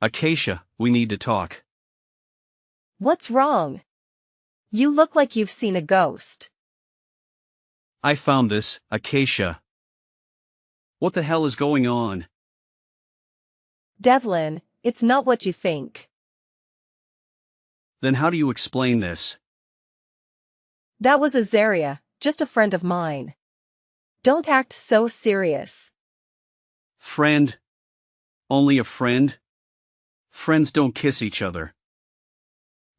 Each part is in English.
Acacia, we need to talk. What's wrong? You look like you've seen a ghost. I found this, Acacia. What the hell is going on? Devlin, it's not what you think. Then how do you explain this? That was Azaria, just a friend of mine. Don't act so serious. Friend? Only a friend? Friends don't kiss each other.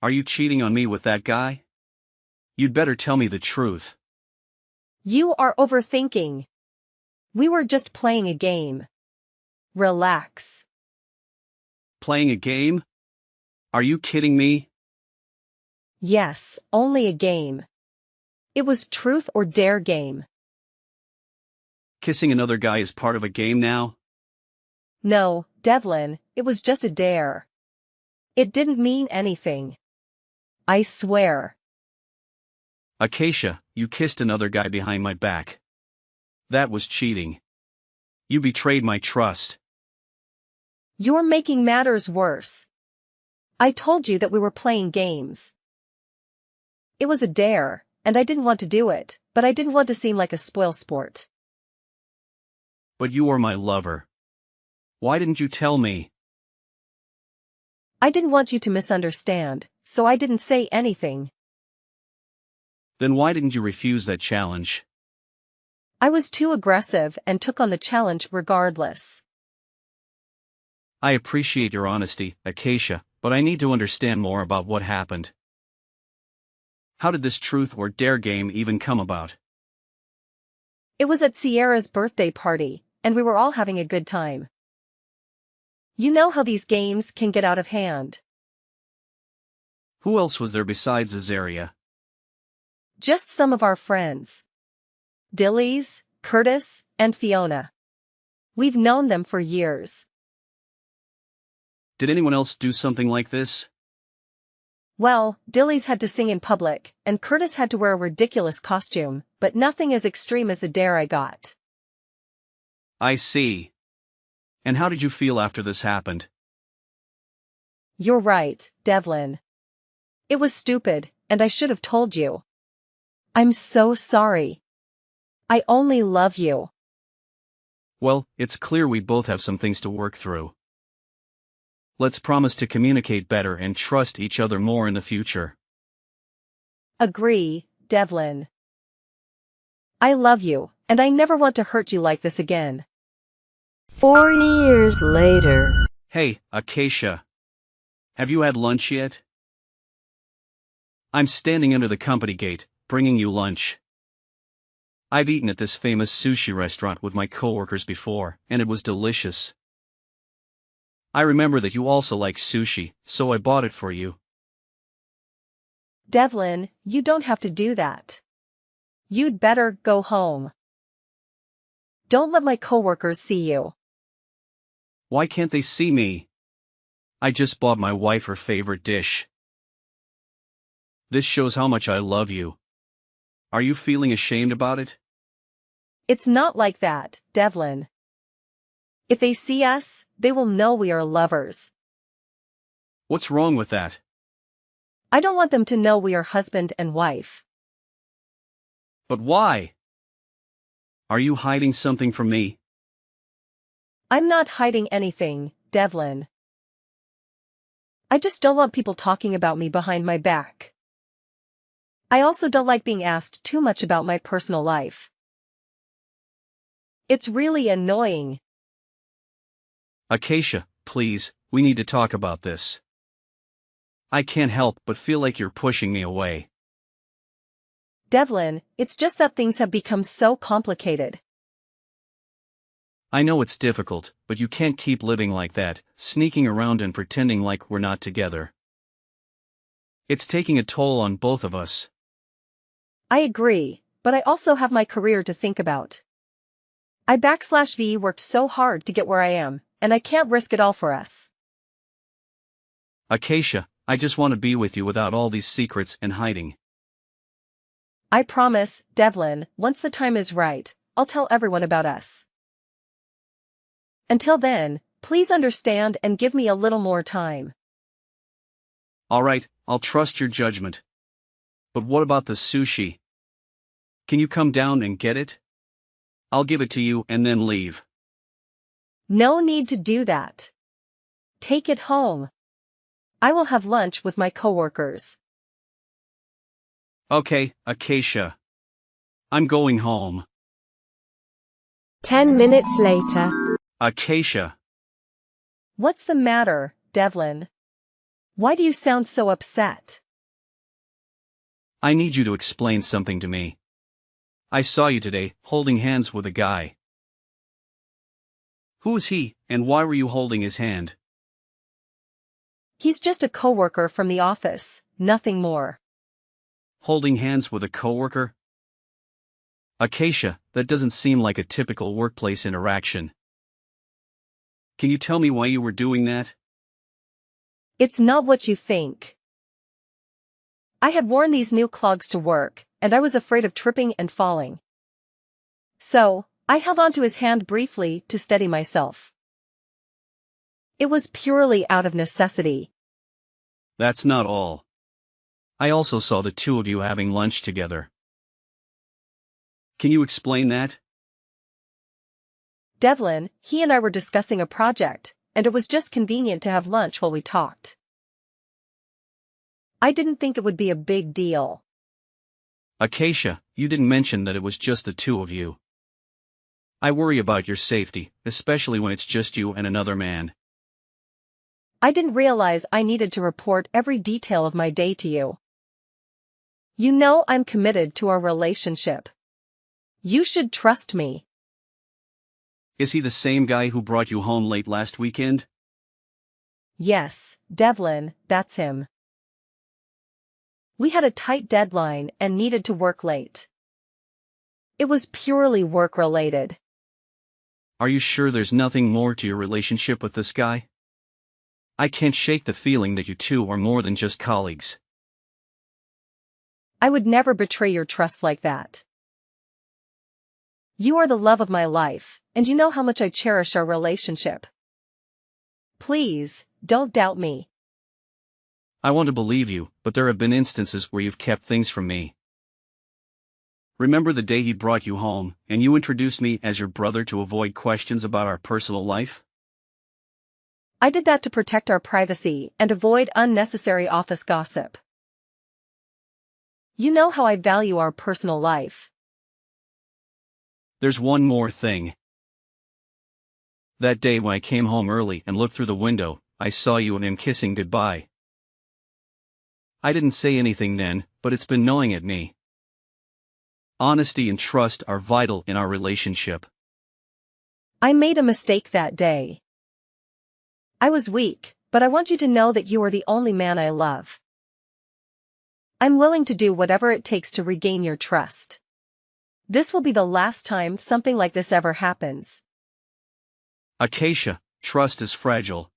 Are you cheating on me with that guy? You'd better tell me the truth. You are overthinking. We were just playing a game. Relax. Playing a game? Are you kidding me? Yes, only a game. It was truth or dare game. Kissing another guy is part of a game now? No, Devlin, it was just a dare. It didn't mean anything. I swear. Acacia, you kissed another guy behind my back. That was cheating. You betrayed my trust. You're making matters worse. I told you that we were playing games. It was a dare, and I didn't want to do it, but I didn't want to seem like a spoilsport. But you are my lover. Why didn't you tell me? I didn't want you to misunderstand, so I didn't say anything. Then why didn't you refuse that challenge? I was too aggressive and took on the challenge regardless. I appreciate your honesty, Acacia, but I need to understand more about what happened. How did this truth or dare game even come about? It was at Sierra's birthday party, and we were all having a good time. You know how these games can get out of hand. Who else was there besides Azaria? Just some of our friends. Dillies, Curtis, and Fiona. We've known them for years. Did anyone else do something like this? Well, Dillies had to sing in public, and Curtis had to wear a ridiculous costume, but nothing as extreme as the dare I got. I see. And how did you feel after this happened? You're right, Devlin. It was stupid, and I should have told you. I'm so sorry. I only love you. Well, it's clear we both have some things to work through. Let's promise to communicate better and trust each other more in the future. Agree, Devlin. I love you, and I never want to hurt you like this again. 40 years later. Hey, Acacia. Have you had lunch yet? I'm standing under the company gate, bringing you lunch. I've eaten at this famous sushi restaurant with my coworkers before, and it was delicious. I remember that you also like sushi, so I bought it for you. Devlin, you don't have to do that. You'd better go home. Don't let my coworkers see you. Why can't they see me? I just bought my wife her favorite dish. This shows how much I love you. Are you feeling ashamed about it? It's not like that, Devlin. If they see us, they will know we are lovers. What's wrong with that? I don't want them to know we are husband and wife. But why? Are you hiding something from me? I'm not hiding anything, Devlin. I just don't want people talking about me behind my back. I also don't like being asked too much about my personal life. It's really annoying. Acacia, please, we need to talk about this. I can't help but feel like you're pushing me away. Devlin, it's just that things have become so complicated. I know it's difficult, but you can't keep living like that, sneaking around and pretending like we're not together. It's taking a toll on both of us. I agree, but I also have my career to think about. I/V worked so hard to get where I am, and I can't risk it all for us. Acacia, I just want to be with you without all these secrets and hiding. I promise, Devlin, once the time is right, I'll tell everyone about us. Until then, Please understand and give me a little more time. Alright, I'll trust your judgment. But what about the sushi? Can you come down and get it? I'll give it to you and then leave. No need to do that. Take it home. I will have lunch with my coworkers. Okay, Acacia. I'm going home. 10 minutes later. Acacia. What's the matter, Devlin? Why do you sound so upset? I need you to explain something to me. I saw you today, holding hands with a guy. Who is he, and why were you holding his hand? He's just a coworker from the office, nothing more. Holding hands with a coworker? Acacia, that doesn't seem like a typical workplace interaction. Can you tell me why you were doing that? It's not what you think. I had worn these new clogs to work, and I was afraid of tripping and falling. So, I held onto his hand briefly to steady myself. It was purely out of necessity. That's not all. I also saw the two of you having lunch together. Can you explain that? Devlin, he and I were discussing a project, and it was just convenient to have lunch while we talked. I didn't think it would be a big deal. Acacia, you didn't mention that it was just the two of you. I worry about your safety, especially when it's just you and another man. I didn't realize I needed to report every detail of my day to you. You know I'm committed to our relationship. You should trust me. Is he the same guy who brought you home late last weekend? Yes, Devlin, that's him. We had a tight deadline and needed to work late. It was purely work-related. Are you sure there's nothing more to your relationship with this guy? I can't shake the feeling that you two are more than just colleagues. I would never betray your trust like that. You are the love of my life, and you know how much I cherish our relationship. Please, don't doubt me. I want to believe you, but there have been instances where you've kept things from me. Remember the day he brought you home, and you introduced me as your brother to avoid questions about our personal life? I did that to protect our privacy and avoid unnecessary office gossip. You know how I value our personal life. There's one more thing. That day when I came home early and looked through the window, I saw you and him kissing goodbye. I didn't say anything then, but it's been gnawing at me. Honesty and trust are vital in our relationship. I made a mistake that day. I was weak, but I want you to know that you are the only man I love. I'm willing to do whatever it takes to regain your trust. This will be the last time something like this ever happens. Acacia, trust is fragile.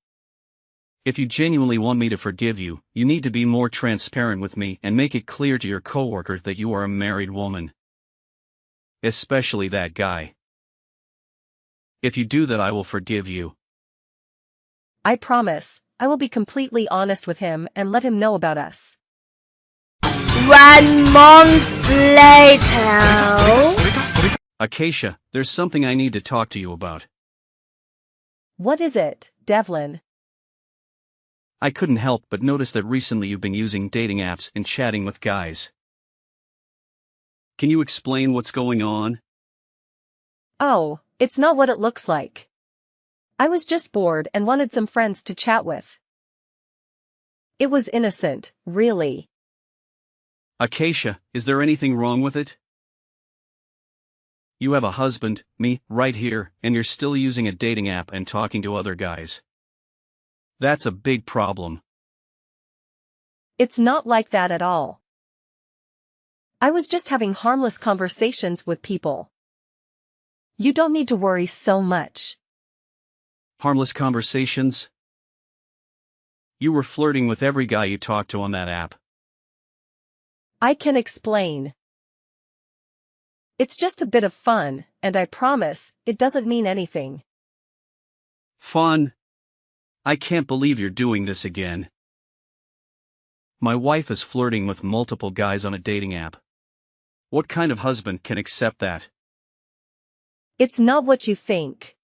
If you genuinely want me to forgive you, you need to be more transparent with me and make it clear to your coworker that you are a married woman. Especially that guy. If you do that, I will forgive you. I promise, I will be completely honest with him and let him know about us. 1 month later. Acacia, there's something I need to talk to you about. What is it, Devlin? I couldn't help but notice that recently you've been using dating apps and chatting with guys. Can you explain what's going on? Oh, it's not what it looks like. I was just bored and wanted some friends to chat with. It was innocent, really. Acacia, is there anything wrong with it? You have a husband, me, right here, and you're still using a dating app and talking to other guys. That's a big problem. It's not like that at all. I was just having harmless conversations with people. You don't need to worry so much. Harmless conversations? You were flirting with every guy you talked to on that app. I can explain. It's just a bit of fun, and I promise, it doesn't mean anything. Fun? I can't believe you're doing this again. My wife is flirting with multiple guys on a dating app. What kind of husband can accept that? It's not what you think.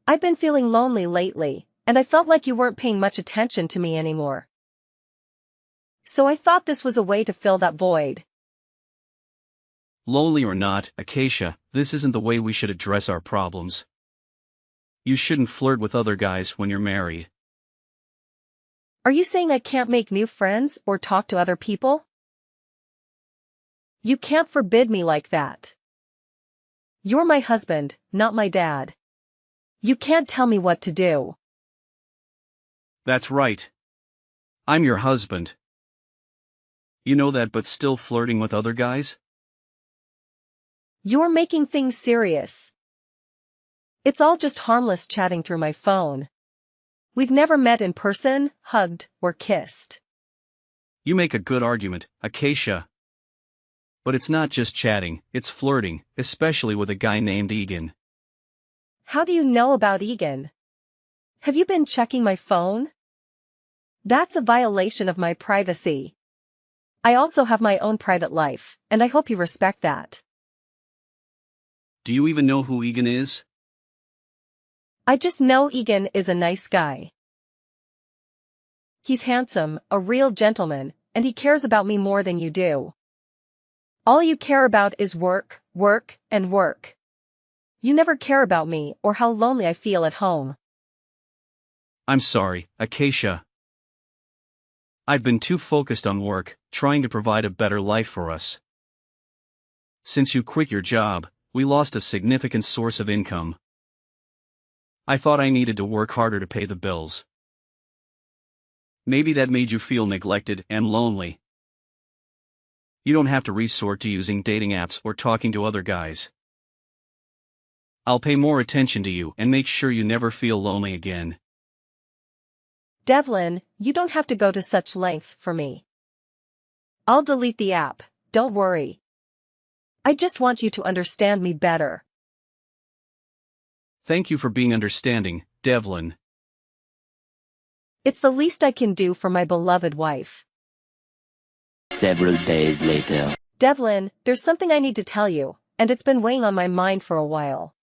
I've been feeling lonely lately, and I felt like you weren't paying much attention to me anymore. So I thought this was a way to fill that void. Lonely or not, Acacia, this isn't the way we should address our problems. You shouldn't flirt with other guys when you're married. Are you saying I can't make new friends or talk to other people? You can't forbid me like that. You're my husband, not my dad. You can't tell me what to do. That's right. I'm your husband. You know that, but still flirting with other guys? You're making things serious. It's all just harmless chatting through my phone. We've never met in person, hugged, or kissed. You make a good argument, Acacia. But it's not just chatting, it's flirting, especially with a guy named Egan. How do you know about Egan? Have you been checking my phone? That's a violation of my privacy. I also have my own private life, and I hope you respect that. Do you even know who Egan is? I just know Egan is a nice guy. He's handsome, a real gentleman, and he cares about me more than you do. All you care about is work, work, and work. You never care about me or how lonely I feel at home. I'm sorry, Acacia. I've been too focused on work, trying to provide a better life for us. Since you quit your job, we lost a significant source of income. I thought I needed to work harder to pay the bills. Maybe that made you feel neglected and lonely. You don't have to resort to using dating apps or talking to other guys. I'll pay more attention to you and make sure you never feel lonely again. Devlin, you don't have to go to such lengths for me. I'll delete the app, don't worry. I just want you to understand me better. Thank you for being understanding, Devlin. It's the least I can do for my beloved wife. Several days later. Devlin, there's something I need to tell you, and it's been weighing on my mind for a while.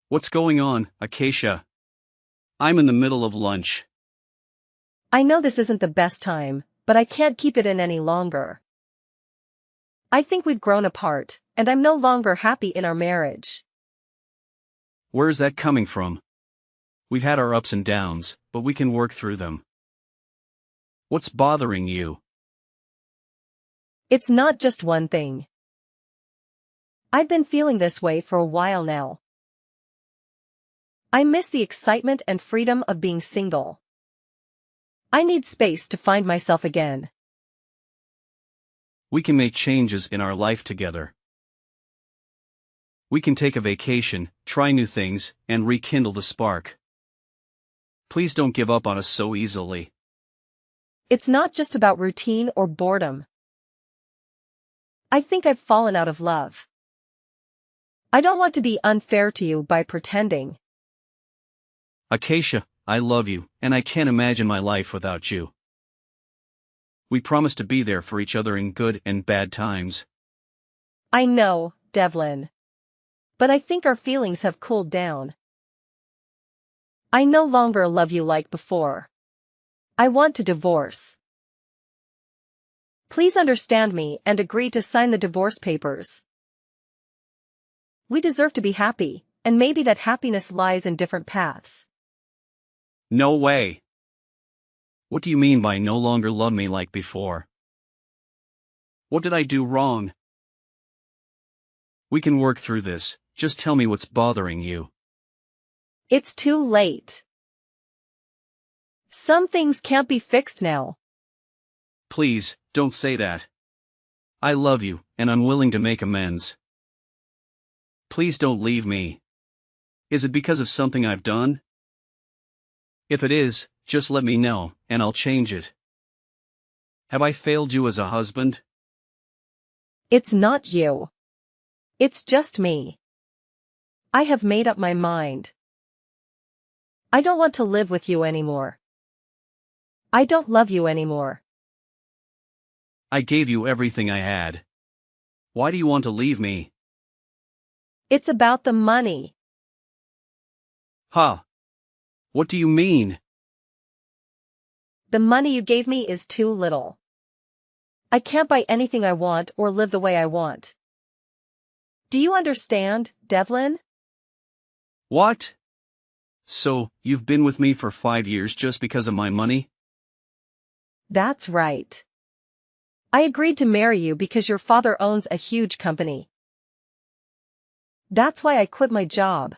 What's going on, Acacia? I'm in the middle of lunch. I know this isn't the best time, but I can't keep it in any longer. I think we've grown apart, and I'm no longer happy in our marriage. Where's that coming from? We've had our ups and downs, but we can work through them. What's bothering you? It's not just one thing. I've been feeling this way for a while now. I miss the excitement and freedom of being single. I need space to find myself again. We can make changes in our life together. We can take a vacation, try new things, and rekindle the spark. Please don't give up on us so easily. It's not just about routine or boredom. I think I've fallen out of love. I don't want to be unfair to you by pretending. Acacia, I love you, and I can't imagine my life without you. We promise to be there for each other in good and bad times. I know, Devlin. But I think our feelings have cooled down. I no longer love you like before. I want to divorce. Please understand me and agree to sign the divorce papers. We deserve to be happy, and maybe that happiness lies in different paths. No way. What do you mean by no longer love me like before? What did I do wrong? We can work through this, just tell me what's bothering you. It's too late. Some things can't be fixed now. Please, don't say that. I love you, and I'm willing to make amends. Please don't leave me. Is it because of something I've done? If it is, just let me know, and I'll change it. Have I failed you as a husband? It's not you. It's just me. I have made up my mind. I don't want to live with you anymore. I don't love you anymore. I gave you everything I had. Why do you want to leave me? It's about the money. Huh? What do you mean? The money you gave me is too little. I can't buy anything I want or live the way I want. Do you understand, Devlin? What? So, you've been with me for 5 years just because of my money? That's right. I agreed to marry you because your father owns a huge company. That's why I quit my job.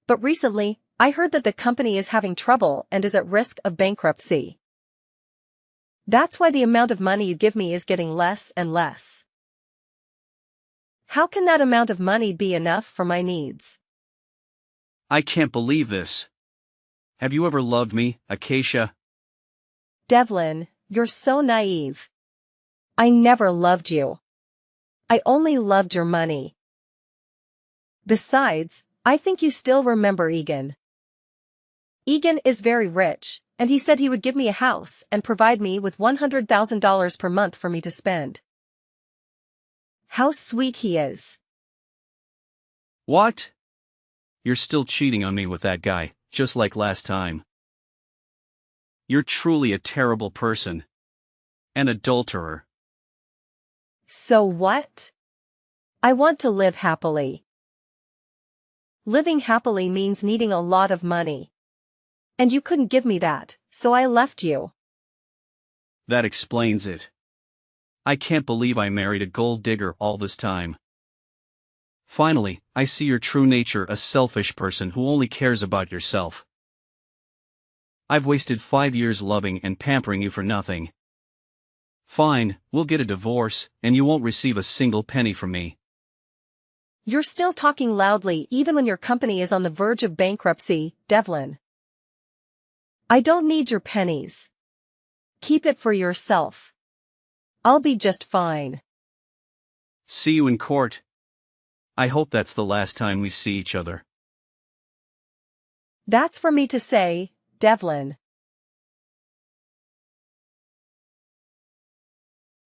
But recently, I heard that the company is having trouble and is at risk of bankruptcy. That's why the amount of money you give me is getting less and less. How can that amount of money be enough for my needs? I can't believe this. Have you ever loved me, Acacia? Devlin, you're so naive. I never loved you. I only loved your money. Besides, I think you still remember Egan. Egan is very rich, and he said he would give me a house and provide me with $100,000 per month for me to spend. How sweet he is. What? You're still cheating on me with that guy, just like last time. You're truly a terrible person. An adulterer. So what? I want to live happily. Living happily means needing a lot of money. And you couldn't give me that, so I left you. That explains it. I can't believe I married a gold digger all this time. Finally, I see your true nature, a selfish person who only cares about yourself. I've wasted 5 years loving and pampering you for nothing. Fine, we'll get a divorce, and you won't receive a single penny from me. You're still talking loudly even when your company is on the verge of bankruptcy, Devlin. I don't need your pennies. Keep it for yourself. I'll be just fine. See you in court. I hope that's the last time we see each other. That's for me to say, Devlin.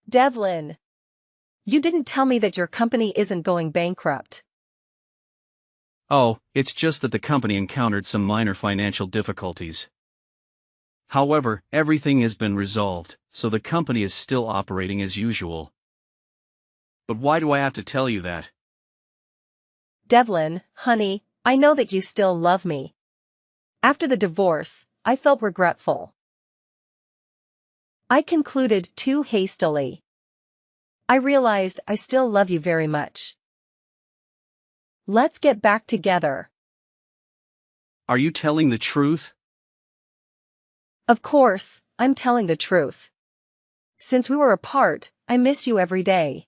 Devlin. You didn't tell me that your company isn't going bankrupt. Oh, it's just that the company encountered some minor financial difficulties. However, everything has been resolved, so the company is still operating as usual. But why do I have to tell you that? Devlin, honey, I know that you still love me. After the divorce, I felt regretful. I concluded too hastily. I realized I still love you very much. Let's get back together. Are you telling the truth? Of course, I'm telling the truth. Since we were apart, I miss you every day.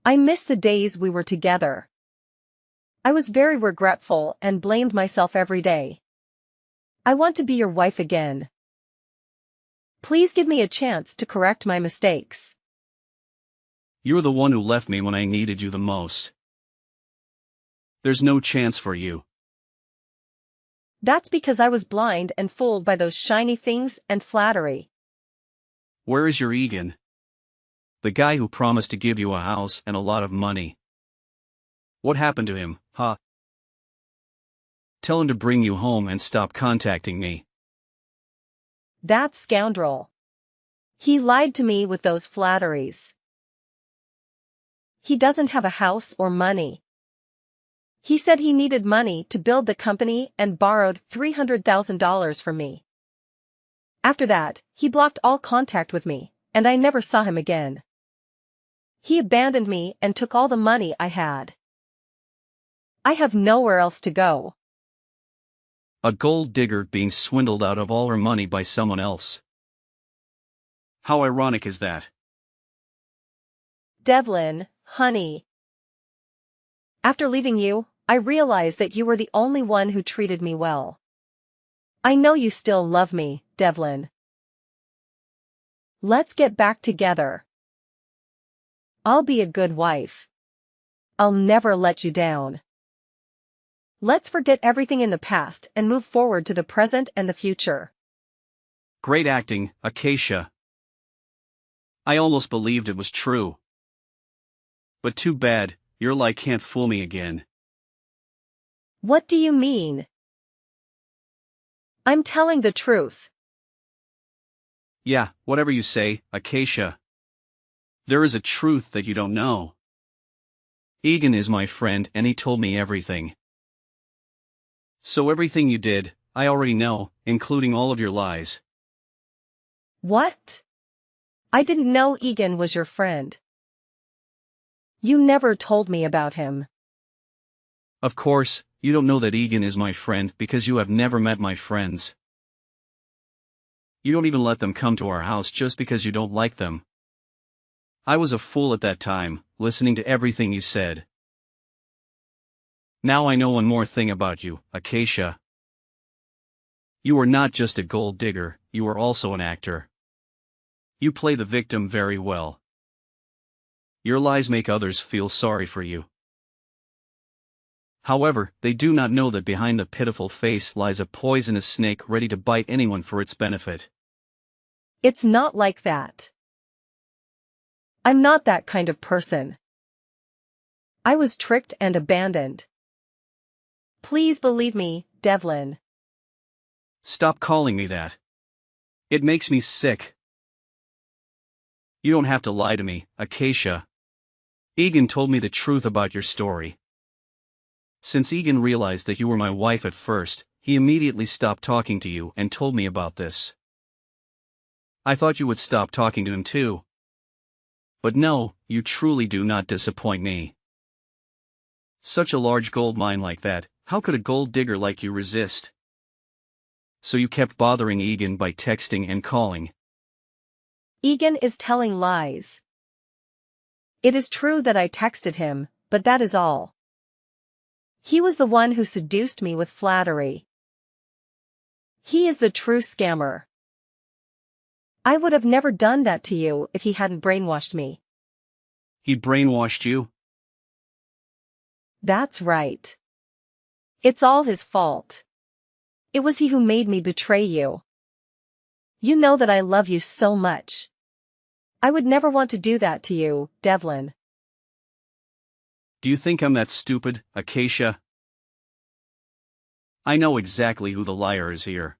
I miss the days we were together. I was very regretful and blamed myself every day. I want to be your wife again. Please give me a chance to correct my mistakes. You're the one who left me when I needed you the most. There's no chance for you. That's because I was blind and fooled by those shiny things and flattery. Where is your Egan? The guy who promised to give you a house and a lot of money. What happened to him, huh? Tell him to bring you home and stop contacting me. That scoundrel. He lied to me with those flatteries. He doesn't have a house or money. He said he needed money to build the company and borrowed $300,000 from me. After that, he blocked all contact with me, and I never saw him again. He abandoned me and took all the money I had. I have nowhere else to go. A gold digger being swindled out of all her money by someone else. How ironic is that? Devlin, honey. After leaving you, I realized that you were the only one who treated me well. I know you still love me, Devlin. Let's get back together. I'll be a good wife. I'll never let you down. Let's forget everything in the past and move forward to the present and the future. Great acting, Acacia. I almost believed it was true. But too bad, your lie can't fool me again. What do you mean? I'm telling the truth. Yeah, whatever you say, Acacia. There is a truth that you don't know. Egan is my friend and he told me everything. So everything you did, I already know, including all of your lies. What? I didn't know Egan was your friend. You never told me about him. Of course, you don't know that Egan is my friend because you have never met my friends. You don't even let them come to our house just because you don't like them. I was a fool at that time, listening to everything you said. Now I know one more thing about you, Acacia. You are not just a gold digger, you are also an actor. You play the victim very well. Your lies make others feel sorry for you. However, they do not know that behind the pitiful face lies a poisonous snake ready to bite anyone for its benefit. It's not like that. I'm not that kind of person. I was tricked and abandoned. Please believe me, Devlin. Stop calling me that. It makes me sick. You don't have to lie to me, Acacia. Egan told me the truth about your story. Since Egan realized that you were my wife at first, he immediately stopped talking to you and told me about this. I thought you would stop talking to him too. But no, you truly do not disappoint me. Such a large gold mine like that, how could a gold digger like you resist? So you kept bothering Egan by texting and calling. Egan is telling lies. It is true that I texted him, but that is all. He was the one who seduced me with flattery. He is the true scammer. I would have never done that to you if he hadn't brainwashed me. He brainwashed you? That's right. It's all his fault. It was he who made me betray you. You know that I love you so much. I would never want to do that to you, Devlin. Do you think I'm that stupid, Acacia? I know exactly who the liar is here.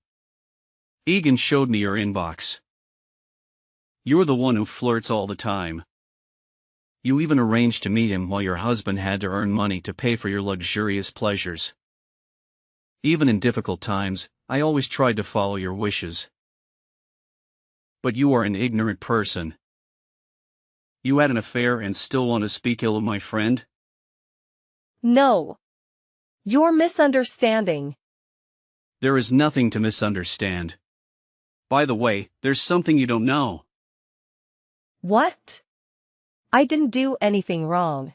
Egan showed me your inbox. You're the one who flirts all the time. You even arranged to meet him while your husband had to earn money to pay for your luxurious pleasures. Even in difficult times, I always tried to follow your wishes. But you are an ignorant person. You had an affair and still want to speak ill of my friend? No. You're misunderstanding. There is nothing to misunderstand. By the way, there's something you don't know. What? I didn't do anything wrong.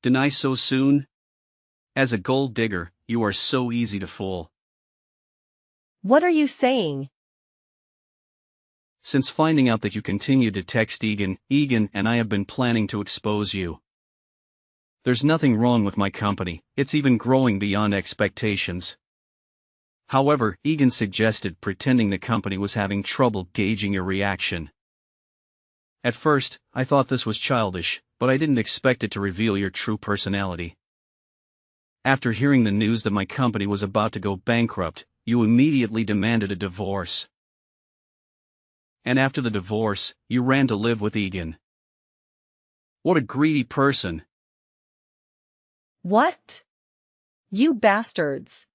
Deny so soon? As a gold digger, you are so easy to fool. What are you saying? Since finding out that you continued to text Egan and I have been planning to expose you. There's nothing wrong with my company, it's even growing beyond expectations. However, Egan suggested pretending the company was having trouble gauging your reaction. At first, I thought this was childish, but I didn't expect it to reveal your true personality. After hearing the news that my company was about to go bankrupt, you immediately demanded a divorce. And after the divorce, you ran to live with Egan. What a greedy person. What? You bastards.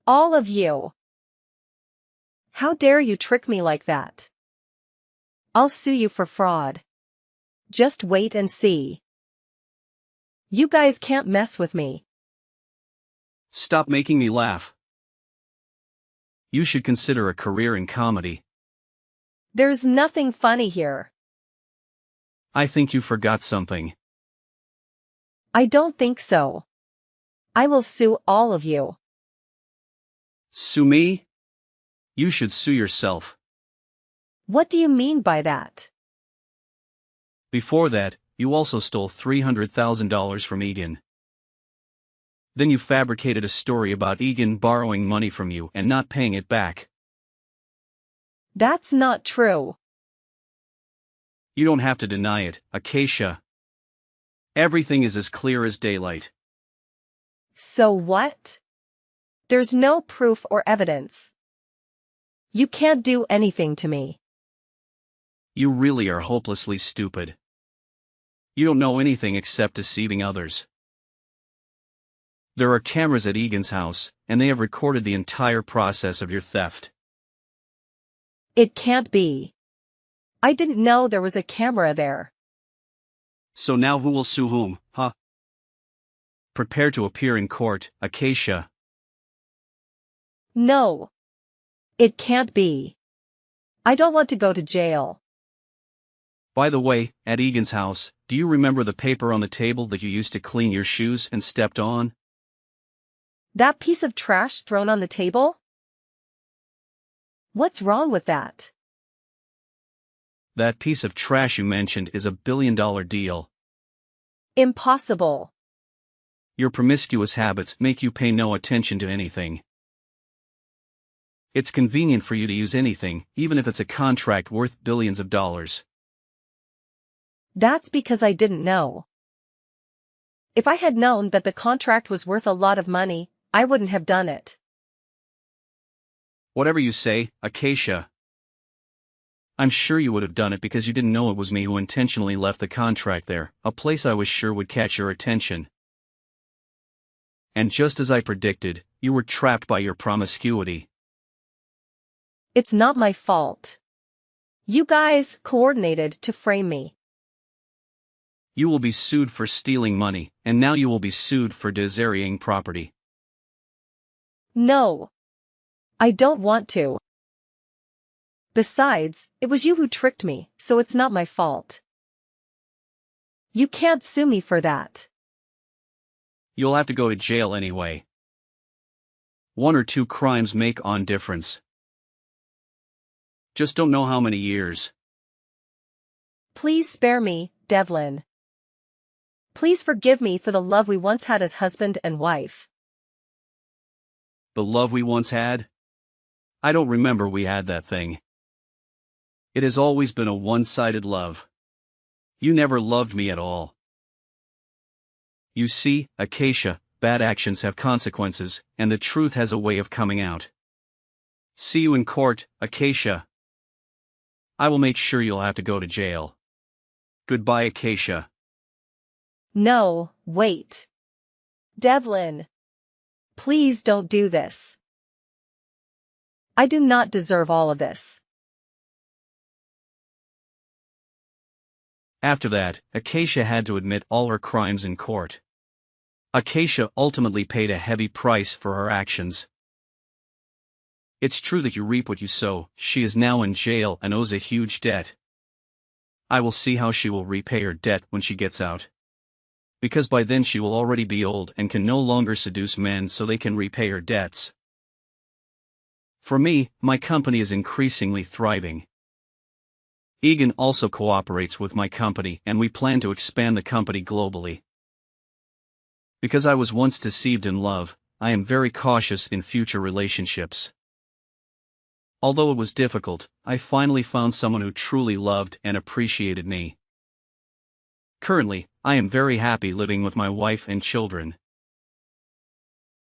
All of you. How dare you trick me like that? I'll sue you for fraud. Just wait and see. You guys can't mess with me. Stop making me laugh. You should consider a career in comedy. There's nothing funny here. I think you forgot something. I don't think so. I will sue all of you. Sue me? You should sue yourself. What do you mean by that? Before that, you also stole $300,000 from Egan. Then you fabricated a story about Egan borrowing money from you and not paying it back. That's not true. You don't have to deny it, Acacia. Everything is as clear as daylight. So what? There's no proof or evidence. You can't do anything to me. You really are hopelessly stupid. You don't know anything except deceiving others. There are cameras at Egan's house, and they have recorded the entire process of your theft. It can't be. I didn't know there was a camera there. So now who will sue whom, huh? Prepare to appear in court, Acacia. No. It can't be. I don't want to go to jail. By the way, at Egan's house, do you remember the paper on the table that you used to clean your shoes and stepped on? That piece of trash thrown on the table? What's wrong with that? That piece of trash you mentioned is a billion-dollar deal. Impossible. Your promiscuous habits make you pay no attention to anything. It's convenient for you to use anything, even if it's a contract worth billions of dollars. That's because I didn't know. If I had known that the contract was worth a lot of money, I wouldn't have done it. Whatever you say, Acacia. I'm sure you would have done it because you didn't know it was me who intentionally left the contract there, a place I was sure would catch your attention. And just as I predicted, you were trapped by your promiscuity. It's not my fault. You guys coordinated to frame me. You will be sued for stealing money, and now you will be sued for desariing property. No. I don't want to. Besides, it was you who tricked me, so it's not my fault. You can't sue me for that. You'll have to go to jail anyway. 1 or 2 crimes make on difference. Just don't know how many years. Please spare me, Devlin. Please forgive me for the love we once had as husband and wife. The love we once had? I don't remember we had that thing. It has always been a one-sided love. You never loved me at all. You see, Acacia, bad actions have consequences, and the truth has a way of coming out. See you in court, Acacia. I will make sure you'll have to go to jail. Goodbye, Acacia. No, wait. Devlin. Please don't do this. I do not deserve all of this. After that, Acacia had to admit all her crimes in court. Acacia ultimately paid a heavy price for her actions. It's true that you reap what you sow. She is now in jail and owes a huge debt. I will see how she will repay her debt when she gets out. Because by then she will already be old and can no longer seduce men so they can repay her debts. For me, my company is increasingly thriving. Egan also cooperates with my company and we plan to expand the company globally. Because I was once deceived in love, I am very cautious in future relationships. Although it was difficult, I finally found someone who truly loved and appreciated me. Currently, I am very happy living with my wife and children.